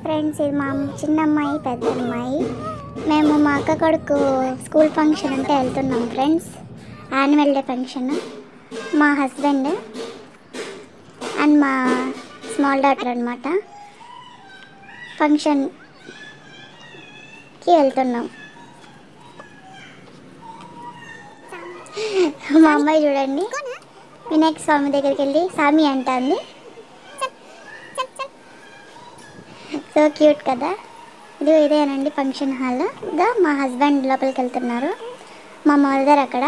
Friends, ఇది మా చిన్నమ్మాయి పెద్ద అమ్మాయి. మేము మా అక్క కొడుకు స్కూల్ ఫంక్షన్ అంటే వెళ్తున్నాం ఫ్రెండ్స్. Annual day function. మా హస్బెండ్ అండ్ మా స్మాల్ డాటర్ అనమాట. ఫంక్షన్కి వెళ్తున్నాం. మా అమ్మాయి చూడండి, వినాయక స్వామి దగ్గరికి వెళ్ళి స్వామి అంటుంది. సో క్యూట్ కదా. ఇదేనండి ఫంక్షన్ హాల్గా మా హస్బెండ్ లోపలికి వెళ్తున్నారు. మా మదర్ అక్కడ.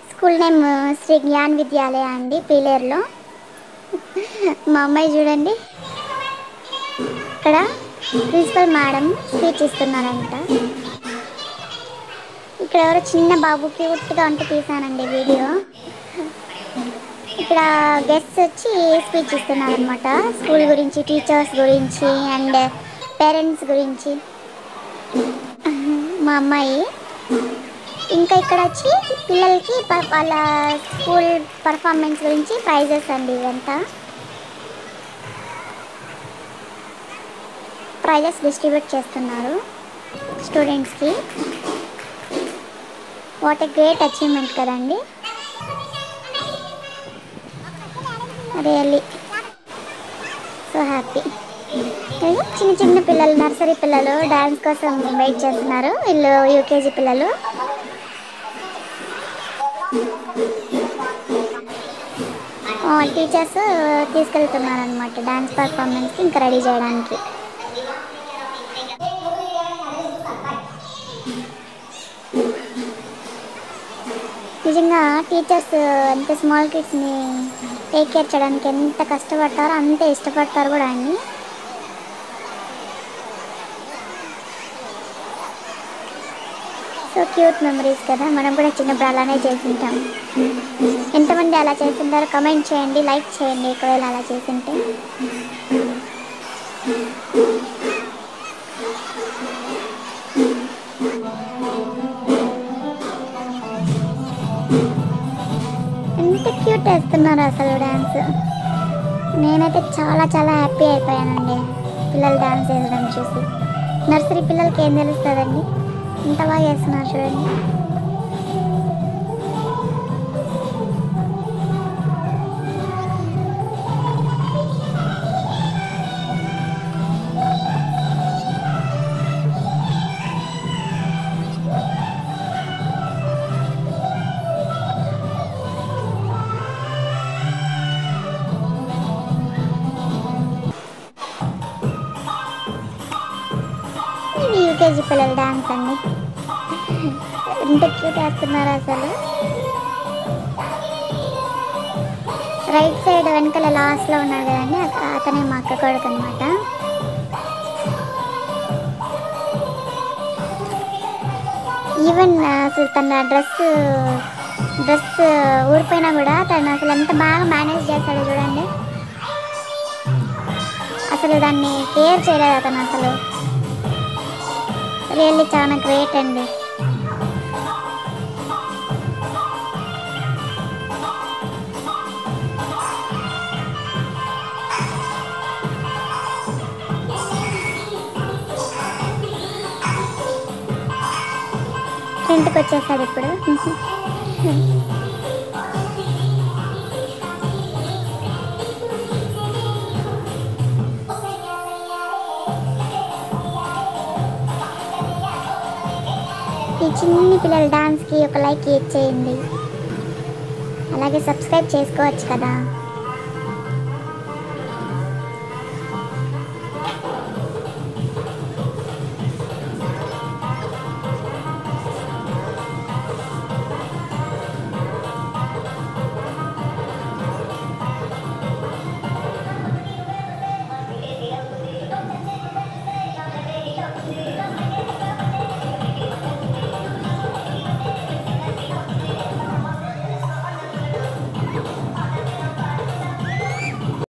స్కూల్ నేమ్ శ్రీ జ్ఞాన్ విద్యాలయ అండి, పీలేరులో. మా అమ్మాయి చూడండి, ఇక్కడ ప్రిన్సిపల్ మేడం స్పీచ్ ఇస్తున్నారంట. ఇక్కడ ఎవరో చిన్న బాబు క్యూట్గా ఉంటే తీసానండి వీడియో. ఇక్కడ గెస్ట్స్ వచ్చి స్పీచ్ ఇస్తున్నారనమాట. స్కూల్ గురించి, టీచర్స్ గురించి అండ్ పేరెంట్స్ గురించి. మా అమ్మాయి ఇంకా ఇక్కడ వచ్చి పిల్లలకి వాళ్ళ స్కూల్ పర్ఫార్మెన్స్ గురించి ప్రైజెస్ అండి. ఇవంతా ప్రైజెస్ డిస్ట్రిబ్యూట్ చేస్తున్నారు స్టూడెంట్స్కి. వాట్ ఏ గ్రేట్ అచీవ్మెంట్ కదండి. Really so happy. చిన్న చిన్న పిల్లలు, నర్సరీ పిల్లలు డ్యాన్స్ కోసం వెయిట్ చేస్తున్నారు. వీళ్ళు యూకేజీ పిల్లలు. టీచర్స్ తీసుకెళ్తున్నారు అనమాట డ్యాన్స్ పర్ఫార్మెన్స్కి ఇంకా రెడీ చేయడానికి. నిజంగా టీచర్స్ అంత స్మాల్ కిడ్స్ని టేక్ కేర్ చేయడానికి ఎంత కష్టపడతారో అంతే ఇష్టపడతారు కూడా అండి. సో క్యూట్ మెమరీస్ కదా. మనం కూడా చిన్నప్పుడు అలానే చేసింటాం. ఎంతమంది అలా చేసింటారో కమెంట్ చేయండి, లైక్ చేయండి ఒకవేళ అలా చేసింటే. ఎంత క్యూట్ వేస్తున్నారు అసలు డ్యాన్స్. నేనైతే చాలా చాలా హ్యాపీ అయిపోయానండి పిల్లలు డ్యాన్స్ వేయడం చూసి. నర్సరీ పిల్లలకి ఏం తెలుస్తుందండి, ఎంత బాగా వేస్తున్నారు చూడండి. యూకేజీ పిల్లల డాన్స్ అండి. ఎంత క్యూట్ వేస్తున్నారు అసలు. రైట్ సైడ్ వెనకాల లాస్ట్లో ఉన్నాడు కదండి, అతనే మా అక్క కొడుకు అనమాట. ఈవెన్ అసలు తన డ్రెస్ ఊరిపోయినా కూడా తను అసలు ఎంత బాగా మేనేజ్ చేస్తాడో చూడండి. అసలు దాన్ని కేర్ చేయలేదు అతను అసలు. రియల్లీ చాలా గ్రేట్ అండి. ఫ్రంట్కి వచ్చేసాడు ఇప్పుడు. ఈ చిన్ని పిల్లల డాన్స్కి ఒక లైక్ ఇచ్చేయండి. అలాగే సబ్స్క్రైబ్ చేసుకోవచ్చు కదా.